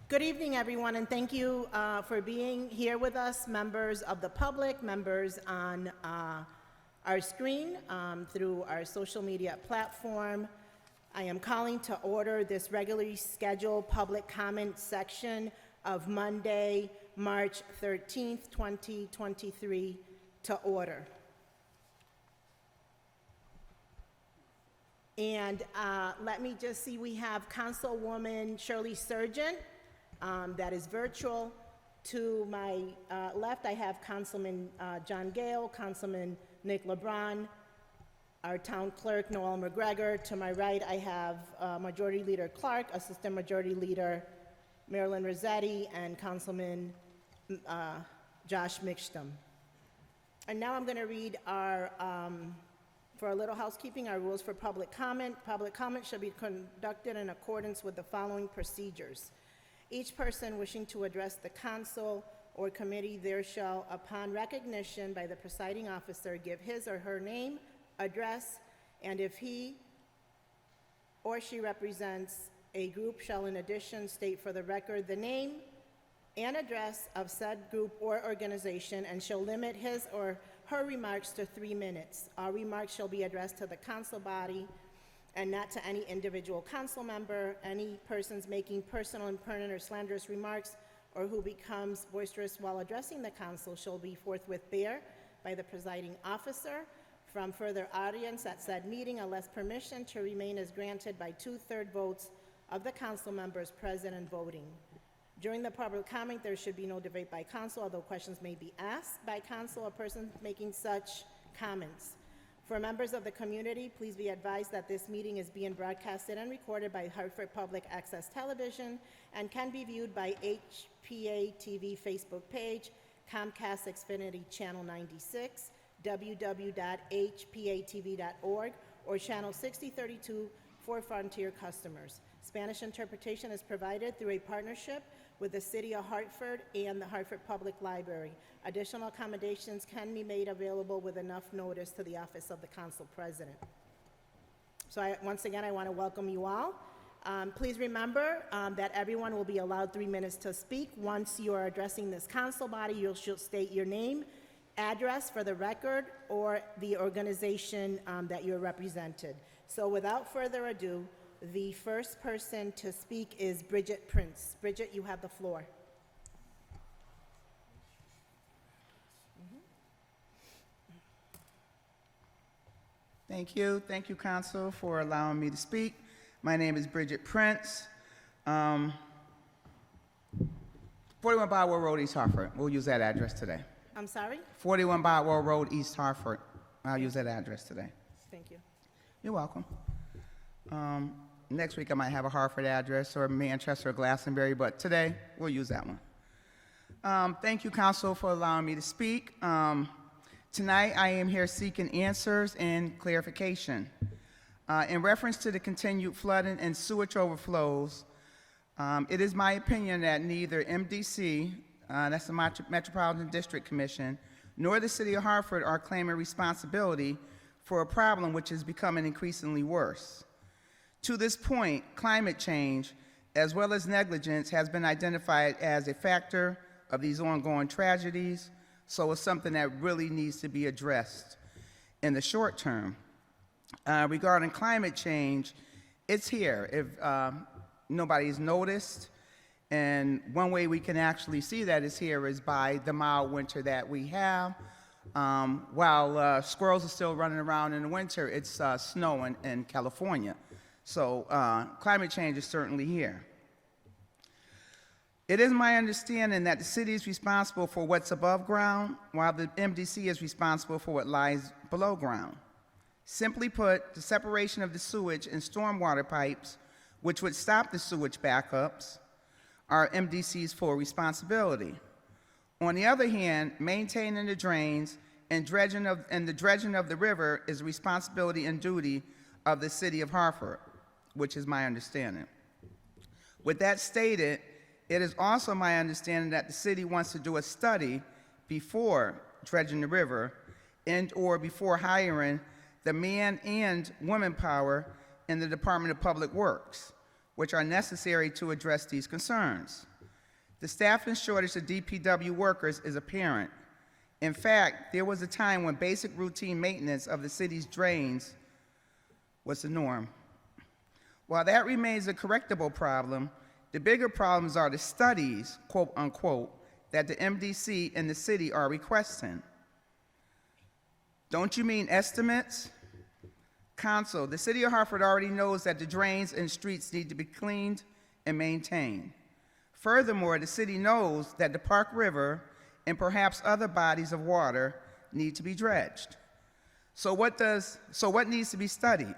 Good evening, everyone, and thank you for being here with us, members of the public, members on our screen, through our social media platform. I am calling to order this regularly scheduled public comment section of Monday, March 13th, 2023, to order. And let me just see, we have Councilwoman Shirley Surgeon, that is virtual. To my left, I have Councilman John Gale, Councilman Nick LeBron, our town clerk, Noel McGregor. To my right, I have Majority Leader Clark, Assistant Majority Leader Marilyn Rossetti, and Councilman Josh Mixtum. And now I'm going to read our, for a little housekeeping, our rules for public comment. Public comment shall be conducted in accordance with the following procedures. Each person wishing to address the council or committee there shall, upon recognition by the presiding officer, give his or her name, address, and if he or she represents a group, shall in addition state for the record the name and address of said group or organization, and shall limit his or her remarks to 3 minutes. All remarks shall be addressed to the council body and not to any individual council member. Any persons making personal, impertinent, or slanderous remarks or who becomes boisterous while addressing the council shall be forthwith barred by the presiding officer from further audience at said meeting unless permission to remain is granted by 2/3 votes of the council members present and voting. During the public comment, there should be no debate by council, although questions may be asked by council or persons making such comments. For members of the community, please be advised that this meeting is being broadcasted and recorded by Hartford Public Access Television and can be viewed by HPA-TV Facebook page, Comcast Xfinity Channel 96, www.hpatv.org, or Channel 6032 for Frontier customers. Spanish interpretation is provided through a partnership with the City of Hartford and the Hartford Public Library. Additional accommodations can be made available with enough notice to the Office of the Council President. So once again, I want to welcome you all. Please remember that everyone will be allowed 3 minutes to speak. Once you are addressing this council body, you should state your name, address for the record, or the organization that you're represented. So without further ado, the first person to speak is Bridget Prince. Bridget, you have the floor. Thank you, Council, for allowing me to speak. My name is Bridget Prince. 41 Bidwell Road, East Hartford. We'll use that address today. I'm sorry? 41 Bidwell Road, East Hartford. I'll use that address today. Thank you. You're welcome. Next week I might have a Hartford address or Manchester or Glastonbury, but today we'll use that one. Thank you, Council, for allowing me to speak. Tonight I am here seeking answers and clarification. In reference to the continued flooding and sewage overflows, it is my opinion that neither MDC, that's the Metropolitan District Commission, nor the City of Hartford are claiming responsibility for a problem which is becoming increasingly worse. To this point, climate change, as well as negligence, has been identified as a factor of these ongoing tragedies, so it's something that really needs to be addressed in the short term. Regarding climate change, it's here. If nobody's noticed, and one way we can actually see that is here is by the mild winter that we have. While squirrels are still running around in the winter, it's snowing in California. So climate change is certainly here. It is my understanding that the city is responsible for what's above ground, while the MDC is responsible for what lies below ground. Simply put, the separation of the sewage and stormwater pipes, which would stop the sewage backups, are MDC's full responsibility. On the other hand, maintaining the drains and the dredging of the river is a responsibility and duty of the City of Hartford, which is my understanding. With that stated, it is also my understanding that the city wants to do a study before dredging the river and or before hiring the man and woman power in the Department of Public Works, which are necessary to address these concerns. The staffing shortage of DPW workers is apparent. In fact, there was a time when basic routine maintenance of the city's drains was the norm. While that remains a correctable problem, the bigger problems are the studies, quote unquote, that the MDC and the city are requesting. Don't you mean estimates? Council, the city of Hartford already knows that the drains and streets need to be cleaned and maintained. Furthermore, the city knows that the Park River and perhaps other bodies of water need to be dredged. So what needs to be studied?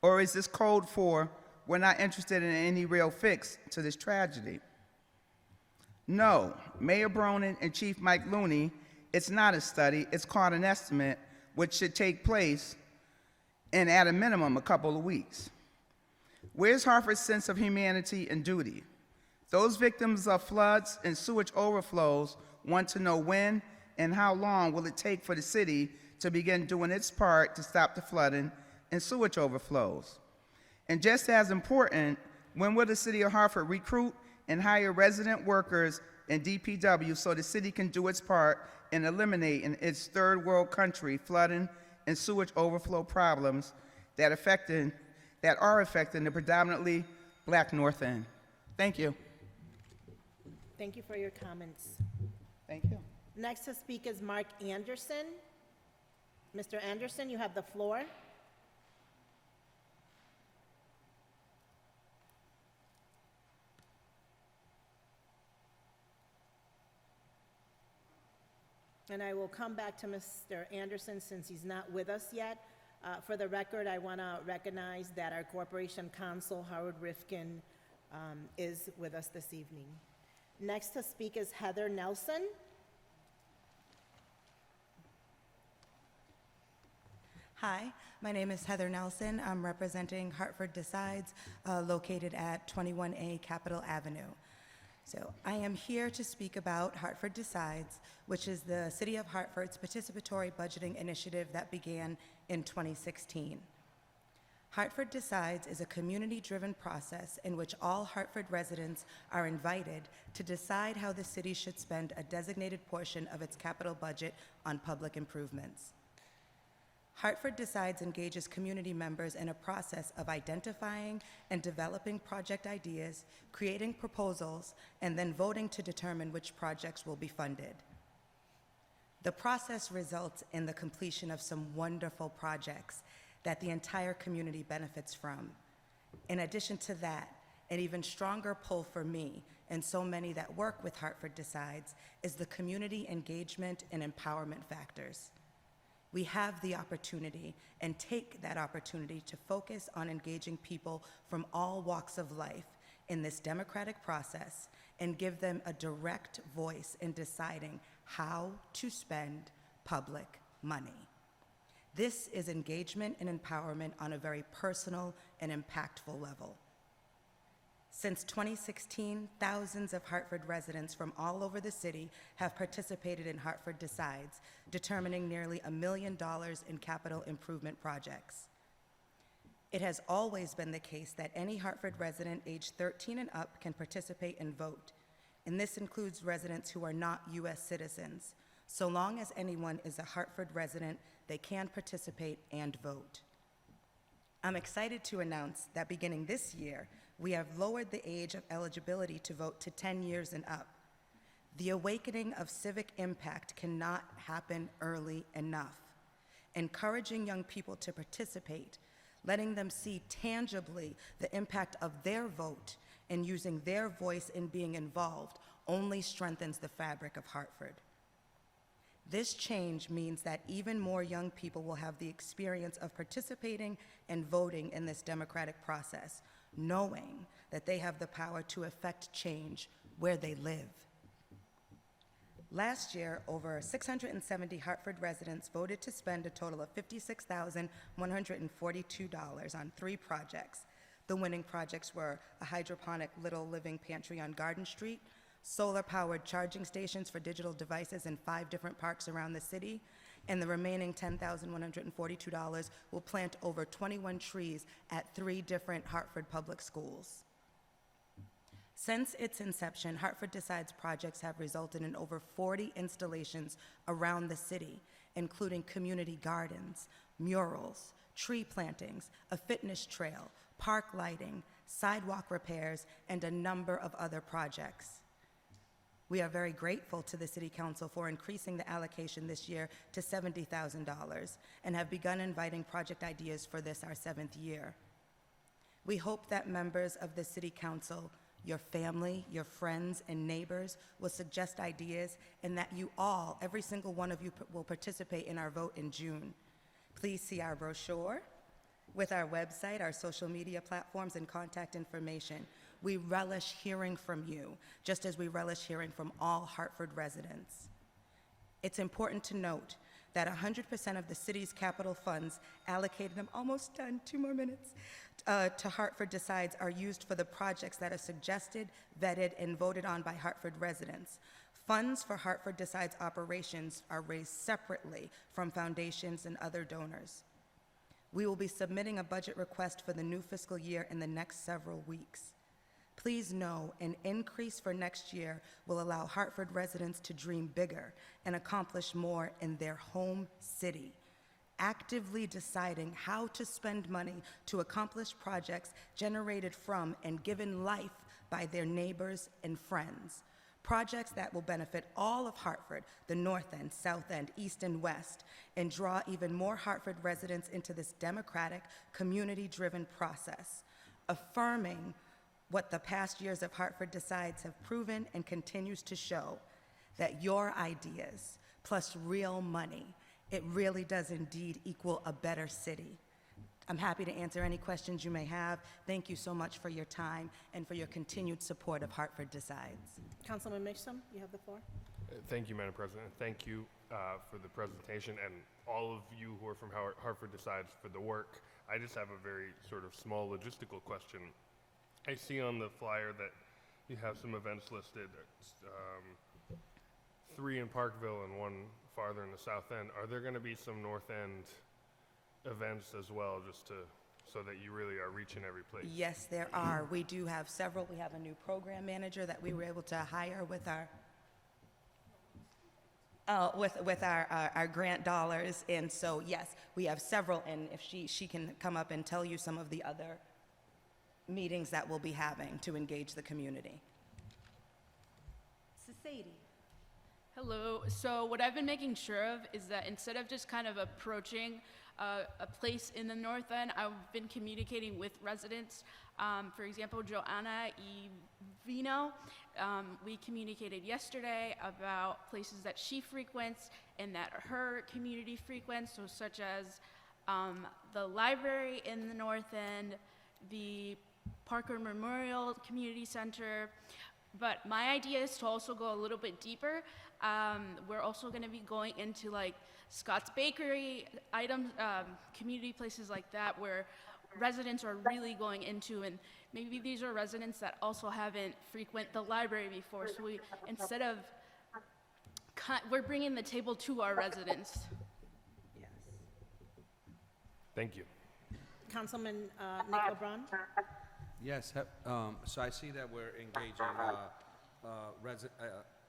Or is this code for we're not interested in any real fix to this tragedy? No, Mayor Bronin and Chief Mike Looney, it's not a study, it's called an estimate, which should take place in, at a minimum, a couple of weeks. Where's Hartford's sense of humanity and duty? Those victims of floods and sewage overflows want to know when and how long will it take for the city to begin doing its part to stop the flooding and sewage overflows. And just as important, when will the city of Hartford recruit and hire resident workers in DPW so the city can do its part in eliminating its third world country flooding and sewage overflow problems that are affecting the predominantly Black North End? Thank you. Thank you for your comments. Thank you. Next to speak is Mark Anderson. Mr. Anderson, you have the floor. And I will come back to Mr. Anderson since he's not with us yet. For the record, I want to recognize that our corporation counsel, Howard Rifkin, is with us this evening. Next to speak is Heather Nelson. Hi, my name is Heather Nelson. I'm representing Hartford Decides, located at 21A Capitol Avenue. So I am here to speak about Hartford Decides, which is the City of Hartford's participatory budgeting initiative that began in 2016. Hartford Decides is a community-driven process in which all Hartford residents are invited to decide how the city should spend a designated portion of its capital budget on public improvements. Hartford Decides engages community members in a process of identifying and developing project ideas, creating proposals, and then voting to determine which projects will be funded. The process results in the completion of some wonderful projects that the entire community benefits from. In addition to that, an even stronger pull for me and so many that work with Hartford Decides is the community engagement and empowerment factors. We have the opportunity and take that opportunity to focus on engaging people from all walks of life in this democratic process and give them a direct voice in deciding how to spend public money. This is engagement and empowerment on a very personal and impactful level. Since 2016, thousands of Hartford residents from all over the city have participated in Hartford Decides, determining nearly $1 million in capital improvement projects. It has always been the case that any Hartford resident aged 13 and up can participate and vote, and this includes residents who are not U.S. citizens. So long as anyone is a Hartford resident, they can participate and vote. I'm excited to announce that beginning this year, we have lowered the age of eligibility to vote to 10 years and up. The awakening of civic impact cannot happen early enough. Encouraging young people to participate, letting them see tangibly the impact of their vote and using their voice in being involved only strengthens the fabric of Hartford. This change means that even more young people will have the experience of participating and voting in this democratic process, knowing that they have the power to affect change where they live. Last year, over 670 Hartford residents voted to spend a total of $56,142 on 3 projects. The winning projects were a hydroponic Little Living Pantry on Garden Street, solar-powered charging stations for digital devices in 5 different parks around the city, and the remaining $10,142 will plant over 21 trees at 3 different Hartford public schools. Since its inception, Hartford Decides projects have resulted in over 40 installations around the city, including community gardens, murals, tree plantings, a fitness trail, park lighting, sidewalk repairs, and a number of other projects. We are very grateful to the City Council for increasing the allocation this year to $70,000 and have begun inviting project ideas for this, our 7th year. We hope that members of the City Council, your family, your friends, and neighbors will suggest ideas, and that you all, every single one of you, will participate in our vote in June. Please see our brochure with our website, our social media platforms, and contact information. We relish hearing from you, just as we relish hearing from all Hartford residents. It's important to note that 100% of the city's capital funds allocated, I'm almost done, 2 more minutes, to Hartford Decides are used for the projects that are suggested, vetted, and voted on by Hartford residents. Funds for Hartford Decides operations are raised separately from foundations and other donors. We will be submitting a budget request for the new fiscal year in the next several weeks. Please know an increase for next year will allow Hartford residents to dream bigger and accomplish more in their home city, actively deciding how to spend money to accomplish projects generated from and given life by their neighbors and friends. Projects that will benefit all of Hartford, the North End, South End, East and West, and draw even more Hartford residents into this democratic, community-driven process, affirming what the past years of Hartford Decides have proven and continues to show, that your ideas plus real money, it really does indeed equal a better city. I'm happy to answer any questions you may have. Thank you so much for your time and for your continued support of Hartford Decides. Councilman Mitchum, you have the floor. Thank you, Madam President. Thank you for the presentation, and all of you who are from Hartford Decides for the work. I just have a very sort of small logistical question. I see on the flyer that you have some events listed, 3 in Parkville and 1 farther in the South End. Are there going to be some North End events as well, just to so that you really are reaching every place? Yes, there are. We do have several. We have a new program manager that we were able to hire with our our grant dollars, and so yes, we have several. And if she can come up and tell you some of the other meetings that we'll be having to engage the community. Sadie. Hello. So what I've been making sure of is that instead of just kind of approaching a place in the North End, I've been communicating with residents. For example, Joanna Evino, we communicated yesterday about places that she frequents and that her community frequents, so such as the library in the North End, the Parker Memorial Community Center. But my idea is to also go a little bit deeper. We're also going to be going into like Scott's Bakery items, community places like that where residents are really going into, and maybe these are residents that also haven't frequented the library before. So we, instead of, we're bringing the table to our residents. Yes. Thank you. Councilman Nick LeBron. Yes, so I see that we're engaging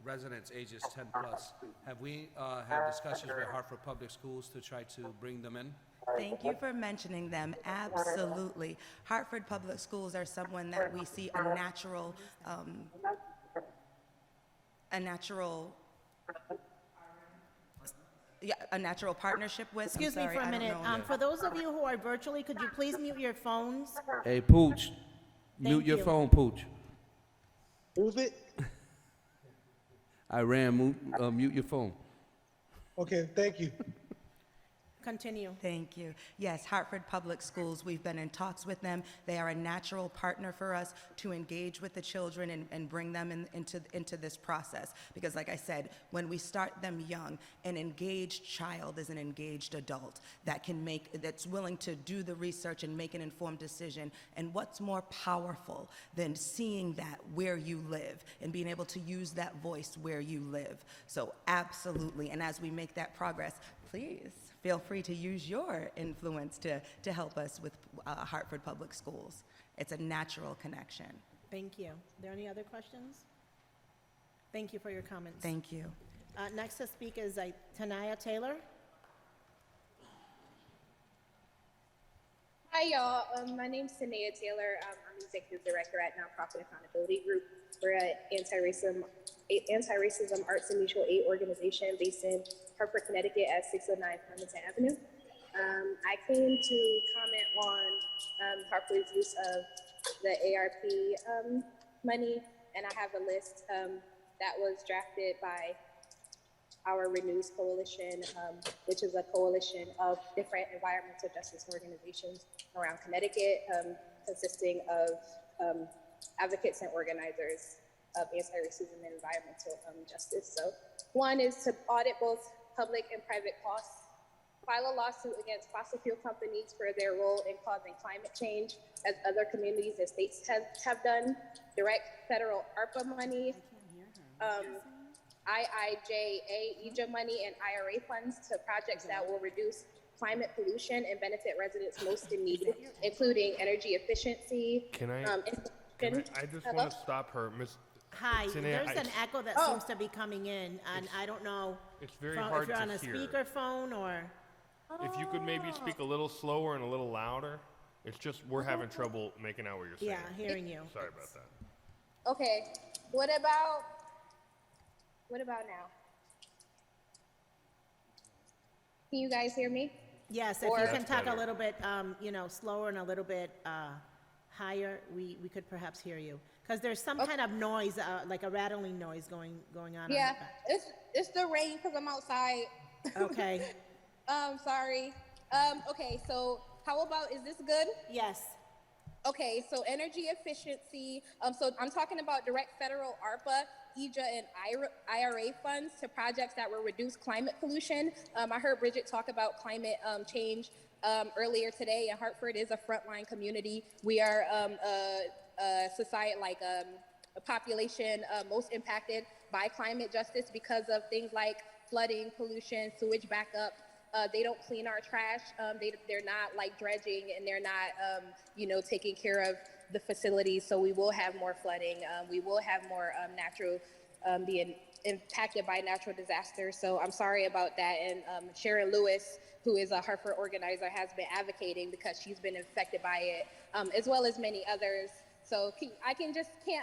residents ages 10 plus. Have we had discussions with Hartford Public Schools to try to bring them in? Thank you for mentioning them. Absolutely. Hartford Public Schools are someone that we see a natural partnership with. Excuse me for a minute. For those of you who are virtually, could you please mute your phones? Hey, Pooch, mute your phone, Pooch. Move it? I ran, mute your phone. Okay, thank you. Continue. Thank you. Yes, Hartford Public Schools, we've been in talks with them. They are a natural partner for us to engage with the children and bring them into this process. Because like I said, when we start them young, an engaged child is an engaged adult that's willing to do the research and make an informed decision. And what's more powerful than seeing that where you live and being able to use that voice where you live? So absolutely, and as we make that progress, please feel free to use your influence to help us with Hartford Public Schools. It's a natural connection. Thank you. Are there any other questions? Thank you for your comments. Thank you. Next to speak is Tanaya Taylor. Hi, y'all. My name's Tanea Taylor. I'm Executive Director at Nonprofit Accountability Group. We're an anti-racism arts and mutual aid organization based in Hartford, Connecticut at 609 Farmington Avenue. I came to comment on Hartford's use of the ARP money, and I have a list that was drafted by our Renews Coalition, which is a coalition of different environmental justice organizations around Connecticut, consisting of advocates and organizers of anti-racism and environmental justice. So one is to audit both public and private costs, file a lawsuit against fossil fuel companies for their role in causing climate change, as other communities and states have done, direct federal ARPA money, IIJA, EJA money, and IRA funds to projects that will reduce climate pollution and benefit residents most in need, including energy efficiency. I just want to stop her, Miss. Hi, Tanea, there's an echo that seems to be coming in, and I don't know It's very if hard you're to on a hear. speakerphone or... If you could maybe speak a little slower and a little louder. It's just we're having trouble making out what you're saying. Yeah, hearing you. Sorry about that. Okay, what about now? Can you guys hear me? Yes, if Or- you can That's talk a better. little bit, slower and a little bit higher, we could perhaps hear you. Because there's some kind of noise, like a rattling noise going on. Yeah, in the back. it's the rain because I'm outside. Okay, Sorry. Okay, so how about, is this good? yes. Okay, so energy efficiency. So I'm talking about direct federal ARPA, EJA, and IRA funds to projects that will reduce climate pollution. I heard Bridget talk about climate change earlier today, and Hartford is a frontline community. We are a society, a population most impacted by climate justice because of things like flooding, pollution, sewage backup. They don't clean our trash. They're not like dredging, and they're not, taking care of the facilities. So we will have more flooding. We will have more being impacted by natural disasters. So I'm sorry about that. And Sharon Lewis, who is a Hartford organizer, has been advocating because she's been affected by it, as well as many others. So I can't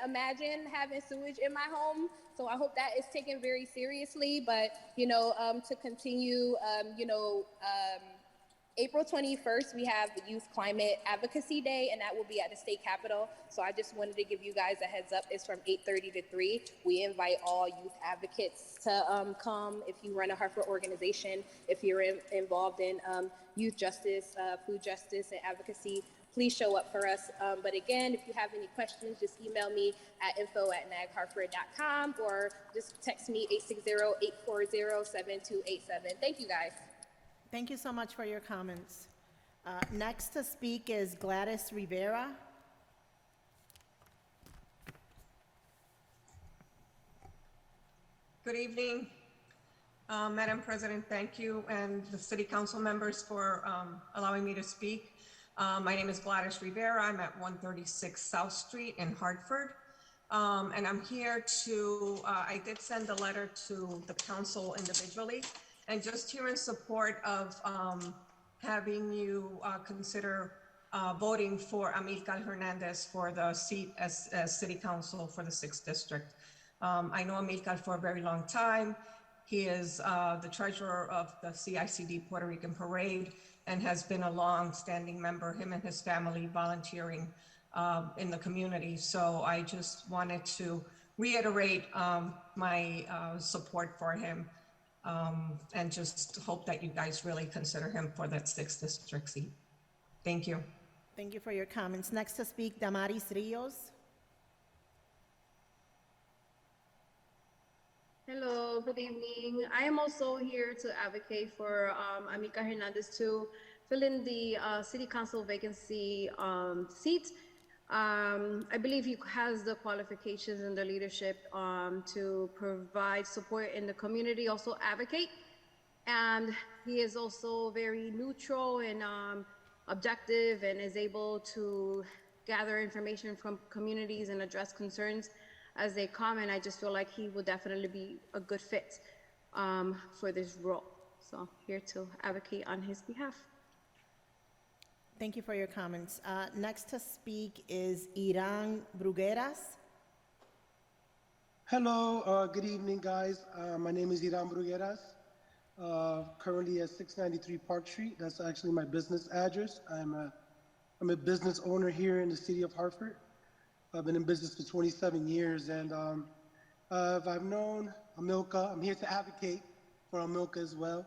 imagine having sewage in my home. So I hope that is taken very seriously. But, to continue, April 21st, we have the Youth Climate Advocacy Day, and that will be at the state capitol. So I just wanted to give you guys a heads up. It's from 8:30 to 3. We invite all youth advocates to come. If you run a Hartford organization, if you're involved in youth justice, food justice, and advocacy, please show up for us. But again, if you have any questions, just email me at info@naghartford.com or just text me 860-840-7287. Thank you, guys. Thank you so much for your comments. Next to speak is Gladys Rivera. Good evening, Madam President, thank you, and the City Council members for allowing me to speak. My name is Gladys Rivera. I'm at 136 South Street in Hartford. And I'm here I did send a letter to the council individually, and just here in support of having you consider voting for Amilcar Hernandez for the seat as City Council for the 6th District. I know Amilcar for a very long time. He is the treasurer of the CICD Puerto Rican Parade and has been a long-standing member, him and his family volunteering in the community. So I just wanted to reiterate my support for him and just hope that you guys really consider him for that 6th district seat. Thank you. Thank you for your comments. Next to speak, Damaris Rios. Hello, good evening. I am also here to advocate for Amilcar Hernandez to fill in the City Council vacancy seat. I believe he has the qualifications and the leadership to provide support in the community, also advocate. And he is also very neutral and objective, and is able to gather information from communities and address concerns as they come, and I just feel like he will definitely be a good fit for this role. So here to advocate on his behalf. Thank you for your comments. Next to speak is Iran Brugueras. Hello, good evening, guys. My name is Iran Brugueras, currently at 693 Park Street. That's actually my business address. I'm a business owner here in the city of Hartford. I've been in business for 27 years, and I've known Amilca. I'm here to advocate for Amilca as well,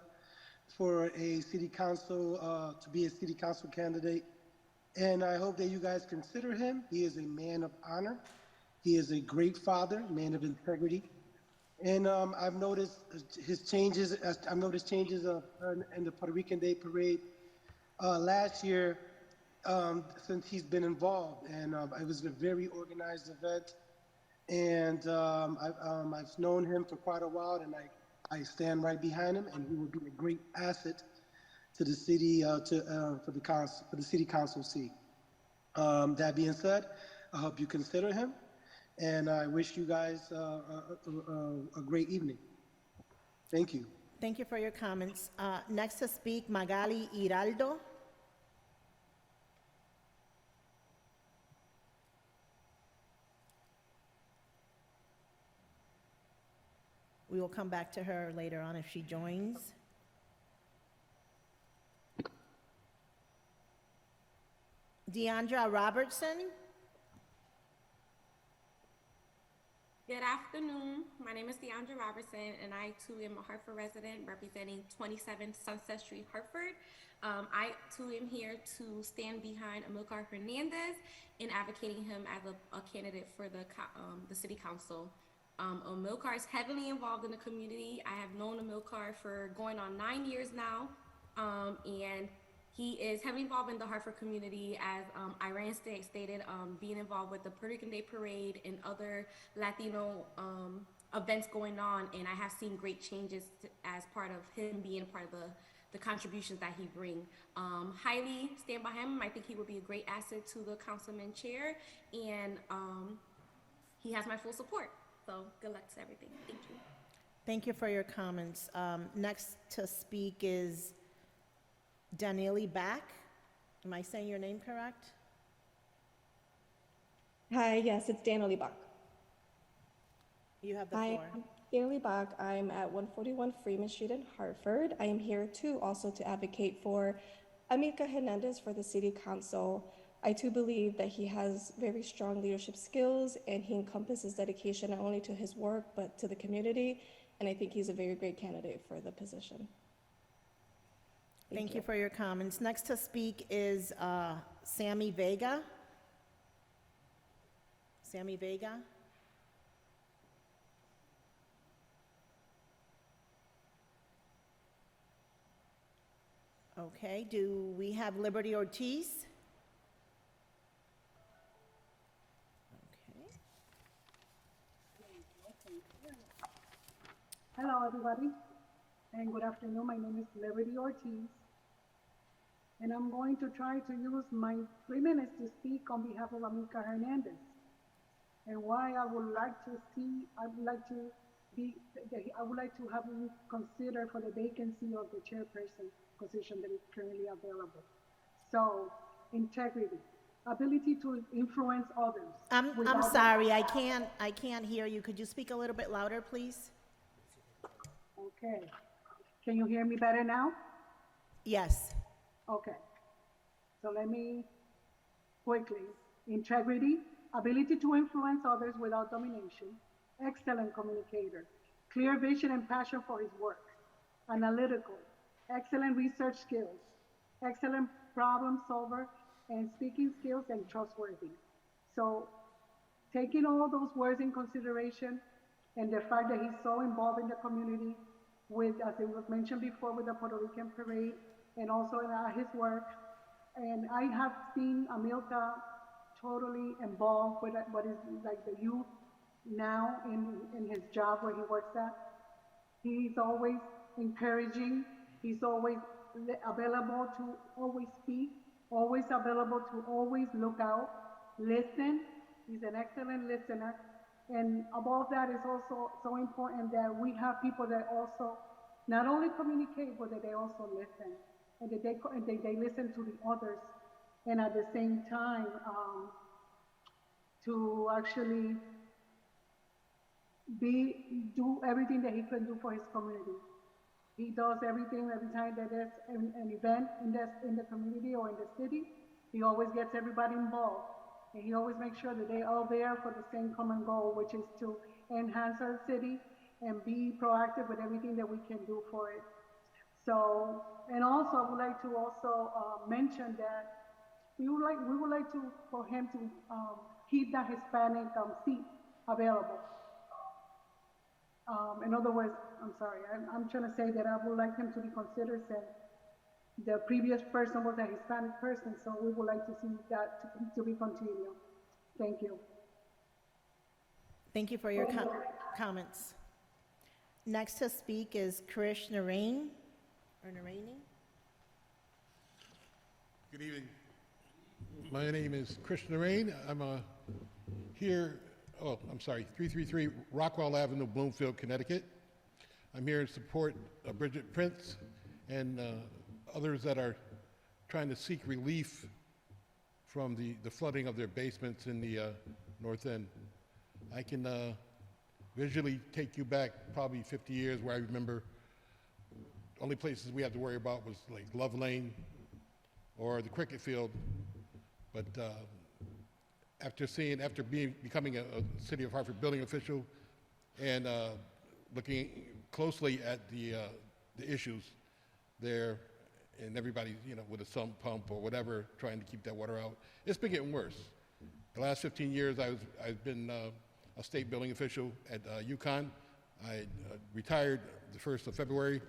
for a city council, to be a city council candidate. And I hope that you guys consider him. He is a man of honor. He is a great father, man of integrity. And I've noticed his changes. I've noticed changes in the Puerto Rican Day Parade last year since he's been involved. And it was a very organized event. And I've known him for quite a while, and I stand right behind him, and he will be a great asset to the city, for the city council seat. That being said, I hope you consider him, and I wish you guys a great evening. Thank you. Thank you for your comments. Next to speak, Magali Hiraldo. We will come back to her later on if she joins. Deandra Robertson. Good afternoon. My name is Deandra Robertson, and I too am a Hartford resident representing 27 Sunset Street, Hartford. I too am here to stand behind Amilcar Hernandez in advocating him as a candidate for the city council. Amilcar is heavily involved in the community. I have known Amilcar for going on 9 years now, and he is heavily involved in the Hartford community, as Iran stated, being involved with the Puerto Rican Day Parade and other Latino events going on, and I have seen great changes as part of him being part of the contributions that he brings. Highly stand by him. I think he would be a great asset to the councilman chair, and he has my full support. So good luck to everything. Thank you. Thank you for your comments. Next to speak is Daniele Back. Am I saying your name correct? Hi, yes, it's Danielle Bach. You have the Hi, floor. I'm Danielle Bach. I'm at 141 Freeman Street in Hartford. I am here too also to advocate for Amilcar Hernandez for the City Council. I too believe that he has very strong leadership skills, and he encompasses dedication not only to his work but to the community, and I think he's a very great candidate for the position. Thank you for your comments. Next to speak is Sammy Vega. Sammy Vega. Okay, do we have Liberty Ortiz? Okay. Hello, everybody, and good afternoon. My name is Liberty Ortiz, and I'm going to try to use my 3 minutes to speak on behalf of Amilcar Hernandez, and why I would like to have him consider for the vacancy of the chairperson position that is currently available. So, integrity, ability to influence others. I'm sorry, I can't hear you. Could you speak a little bit louder, please? Okay. Can you hear me better now? Yes. Okay. So let me quickly. Integrity, ability to influence others without domination, excellent communicator, clear vision and passion for his work, analytical, excellent research skills, excellent problem solver, and speaking skills, and trustworthy. So taking all those words in consideration, and the fact that he's so involved in the community with, as it was mentioned before, with the Puerto Rican Parade, and also in his work. And I have seen Amilcar totally involved with what is like the youth now in his job where he works at. He's always encouraging. He's always available to always speak, always available to always look out listen. He's an excellent listener. And above that, it's also so important that we have people that also not only communicate, but that they also listen, and that they listen to the others, and at the same time to actually do everything that he can do for his community. He does everything every time that there's an event in the community or in the city. He always gets everybody involved. And he always makes sure that they are there for the same common goal, which is to enhance our city and be proactive with everything that we can do for it. So, and also I would like to also mention that we would like for him to keep that Hispanic seat available. In other words, I'm sorry, I'm trying to say that I would like him to be considered since the previous person was a Hispanic person, so we would like to see that to be continued. Thank you. Thank you for your comments. Next to speak is Krish Narain, or Naraini. Good evening. My name is Krishna Rain. I'm here, 333 Rockwell Avenue, Bloomfield, Connecticut. I'm here in support of Bridget Prince and others that are trying to seek relief from the flooding of their basements in the North End. I can visually take you back probably 50 years where I remember only places we had to worry about was like Love Lane or the cricket field. But after becoming a City of Hartford building official and looking closely at the issues there, and everybody, with a sump pump or whatever, trying to keep that water out, it's been getting worse. The last 15 years, I've been a state building official at UConn. I retired the 1st of February,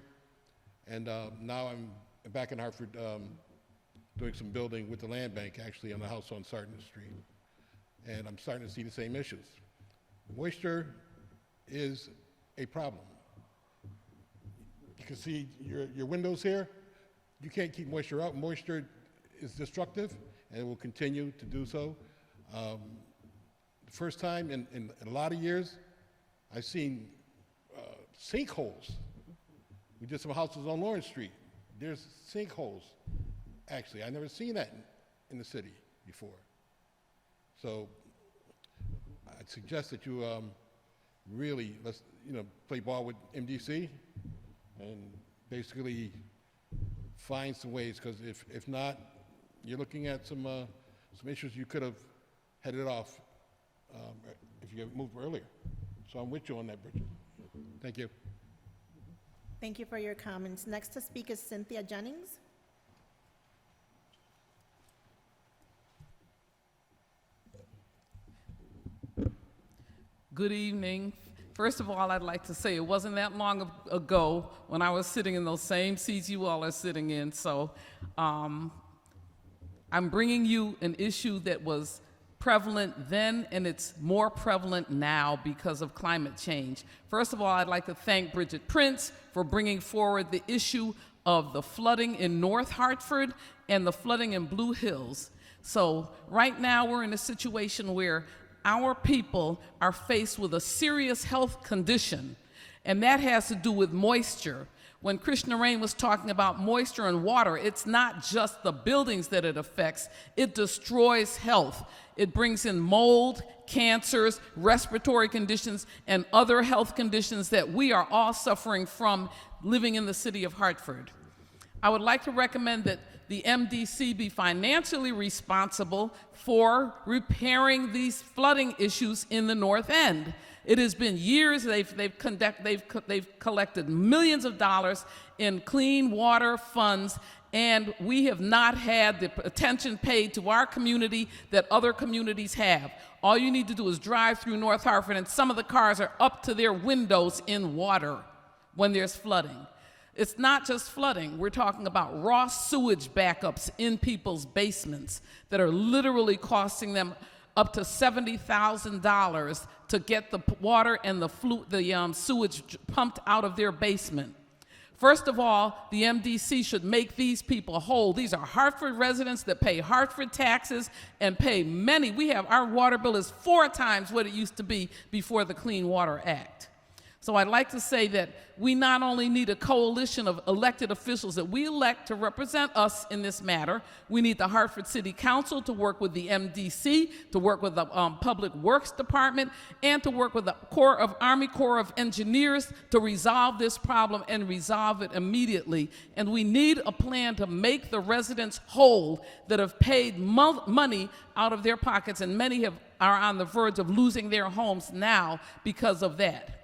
and now I'm back in Hartford doing some building with the land bank, actually, on the house on Sarton Street. And I'm starting to see the same issues. Moisture is a problem. You can see your windows here. You can't keep moisture out. Moisture is destructive, and it will continue to do so. The first time in a lot of years, I've seen sinkholes. We did some houses on Lawrence Street. There's sinkholes. Actually, I've never seen that in the city before. So I'd suggest that you really play ball with MDC and basically find some ways, because if not, you're looking at some issues you could have headed off if you had moved earlier. So I'm with you on that, Bridget. Thank you. Thank you for your comments. Next to speak is Cynthia Jennings. Good evening. First of all, I'd like to say it wasn't that long ago when I was sitting in those same seats you all are sitting in. So I'm bringing you an issue that was prevalent then, and it's more prevalent now because of climate change. First of all, I'd like to thank Bridget Prince for bringing forward the issue of the flooding in North Hartford and the flooding in Blue Hills. So right now we're in a situation where our people are faced with a serious health condition, and that has to do with moisture. When Krishna Rain was talking about moisture and water, it's not just the buildings that it affects, it destroys health. It brings in mold, cancers, respiratory conditions, and other health conditions that we are all suffering from living in the city of Hartford. I would like to recommend that the MDC be financially responsible for repairing these flooding issues in the North End. It has been years they've collected millions of dollars in clean water funds, and we have not had the attention paid to our community that other communities have. All you need to do is drive through North Hartford, and some of the cars are up to their windows in water when there's flooding. It's not just flooding. We're talking about raw sewage backups in people's basements that are literally costing them up to $70,000 to get the water and the sewage pumped out of their basement. First of all, the MDC should make these people whole. These are Hartford residents that pay Hartford taxes and pay many. Our water bill is 4 times what it used to be before the Clean Water Act. So I'd like to say that we not only need a coalition of elected officials that we elect to represent us in this matter, we need the Hartford City Council to work with the MDC, to work with the Public Works Department, and to work with the Army Corps of Engineers to resolve this problem and resolve it immediately. And we need a plan to make the residents whole that have paid money out of their pockets, and many are on the verge of losing their homes now because of that.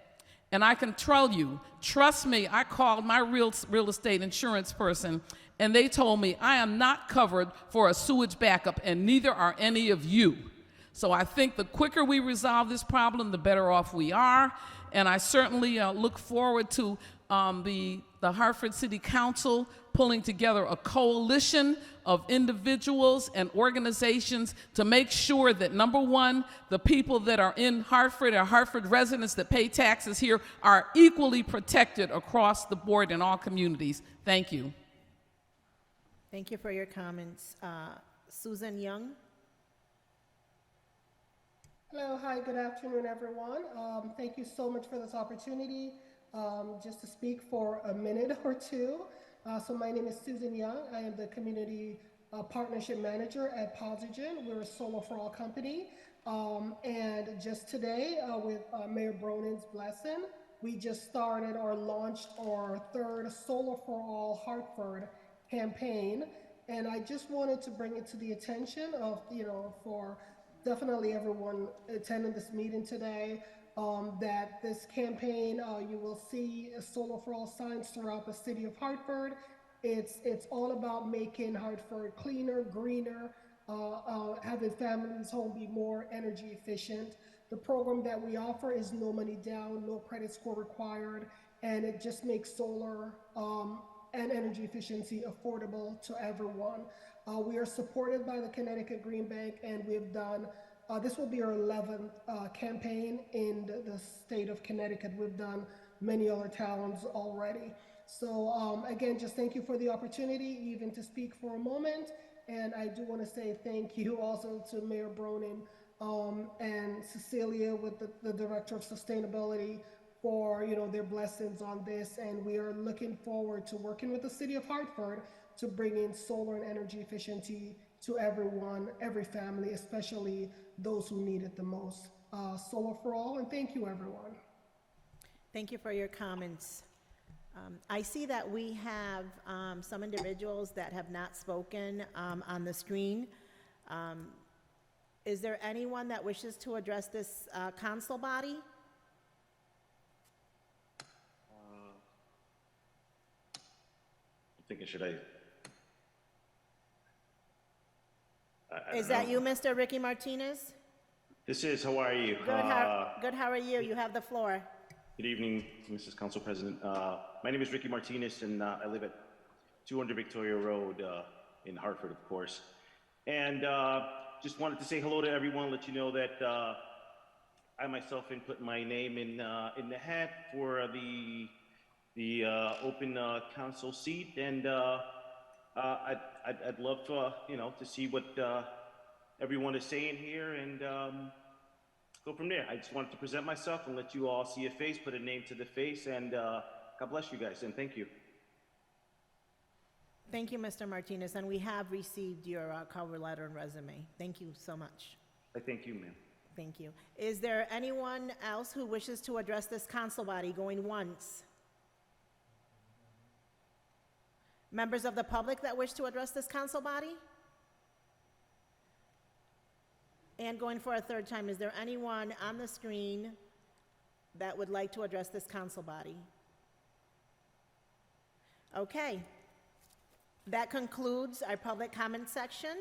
And I can tell you, trust me, I called my real estate insurance person, and they told me I am not covered for a sewage backup, and neither are any of you. So I think the quicker we resolve this problem, the better off we are. And I certainly look forward to the Hartford City Council pulling together a coalition of individuals and organizations to make sure that, number one, the people that are in Hartford or Hartford residents that pay taxes here are equally protected across the board in all communities. Thank you. Thank you for your comments. Susan Young. Hello, hi, good afternoon, everyone. Thank you so much for this opportunity just to speak for a minute or two. So my name is Susan Young. I am the Community Partnership Manager at Posigen. We're a Solar for All company. And just today, with Mayor Bronin's blessing, we just started or launched our 3rd Solar for All Hartford campaign. And I just wanted to bring it to the attention of, for definitely everyone attending this meeting today, that this campaign, you will see Solar for All signs throughout the city of Hartford. It's all about making Hartford cleaner, greener, having families home be more energy efficient. The program that we offer is no money down, no credit score required, and it just makes solar and energy efficiency affordable to everyone. We are supported by the Connecticut Green Bank, and we've done this will be our 11th campaign in the state of Connecticut. We've done many other towns already. So again, just thank you for the opportunity even to speak for a moment. And I do want to say thank you also to Mayor Bronin and Cecilia with the Director of Sustainability for their blessings on this. And we are looking forward to working with the City of Hartford to bring in solar and energy efficiency to everyone, every family, especially those who need it the most. Solar for All, and thank you, everyone. Thank you for your comments. I see that we have some individuals that have not spoken on the screen. Is there anyone that wishes to address this council body? I'm thinking, should I Is that you, Mr. Ricky Martinez? This is, how are you? Good, how are you? You have the floor. Good evening, Mrs. Council President. My name is Ricky Martinez, and I live at 200 Victoria Road in Hartford, of course. And just wanted to say hello to everyone, let you know that I myself put my name in the hat for the open council seat, and I'd love to to see what everyone is saying here, and go from there. I just wanted to present myself and let you all see a face, put a name to the face, and God bless you guys, and thank you. Thank you, Mr. Martinez, and we have received your cover letter and resume. Thank you so much. I thank you, ma'am. Thank you. Is there anyone else who wishes to address this council body? Going once. Members of the public that wish to address this council body? And going for a third time, is there anyone on the screen that would like to address this council body? Okay. That concludes our public comment section.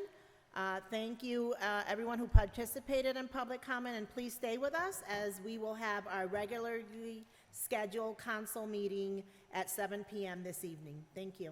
Thank you, everyone who participated in public comment, and please stay with us as we will have our regularly scheduled council meeting at 7 p.m. this evening. Thank you.